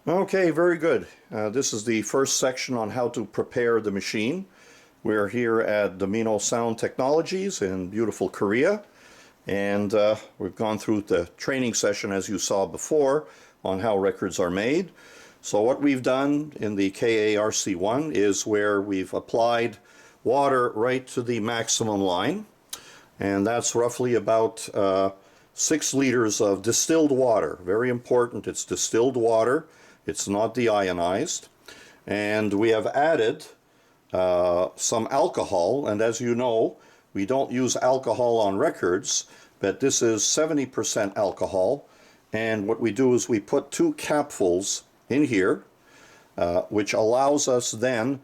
Okay, very good. This is the first section on how to prepare the machine. We're here at Domino Sound Technologies in beautiful Korea, and we've gone through the training session as you saw before on how records are made. So what we've done in the KARC1 is where we've applied water right to the maximum line, and that's roughly about 6 liters of distilled water. Very important, it's distilled water. It's not deionized. And we have added some alcohol, and as you know, we don't use alcohol on records, but this is 70% alcohol. And what we do is we put 2 capfuls in here, which allows us then,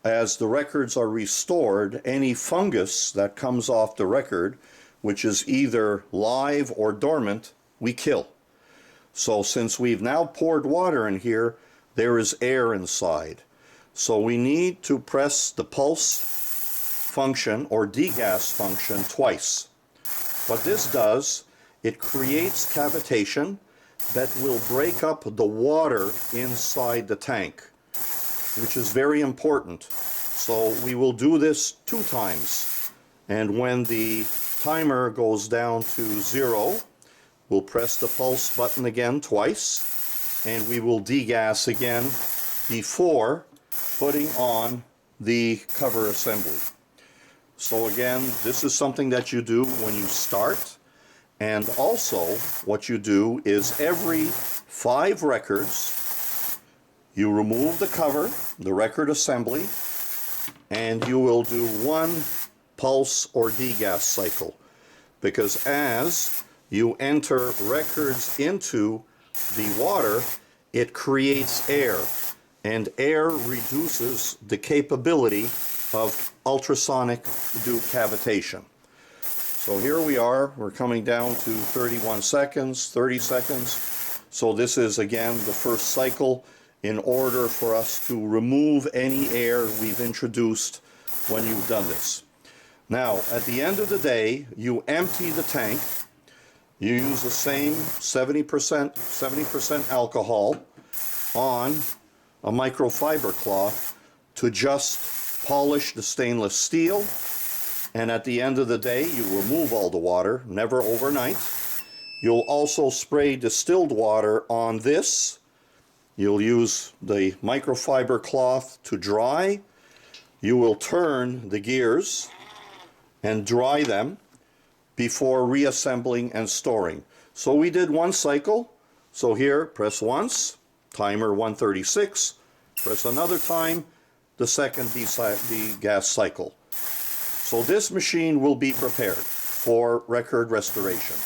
as the records are restored, any fungus that comes off the record, which is either live or dormant, we kill. So since we've now poured water in here, there is air inside. So we need to press the pulse function or degas function twice. What this does, it creates cavitation that will break up the water inside the tank, which is very important. So we will do this 2 times. And when the timer goes down to 0, we'll press the pulse button again twice, and we will degas again before putting on the cover assembly. So again, this is something that you do when you start, and also what you do is every 5 records, you remove the cover, the record assembly, and you will do 1 pulse or degas cycle. Because as you enter records into the water, it creates air, and air reduces the capability of ultrasonic cavitation. So here we are, we're coming down to 31 seconds, 30 seconds. So this is again the first cycle in order for us to remove any air we've introduced when you've done this. Now, at the end of the day, you empty the tank. You use the same 70% alcohol on a microfiber cloth to just polish the stainless steel, and at the end of the day you remove all the water, never overnight. You'll also spray distilled water on this. You'll use the microfiber cloth to dry. You will turn the gears and dry them before reassembling and storing. So we did 1 cycle. So here, press once, timer 136, press another time, the second degas cycle. So this machine will be prepared for record restoration.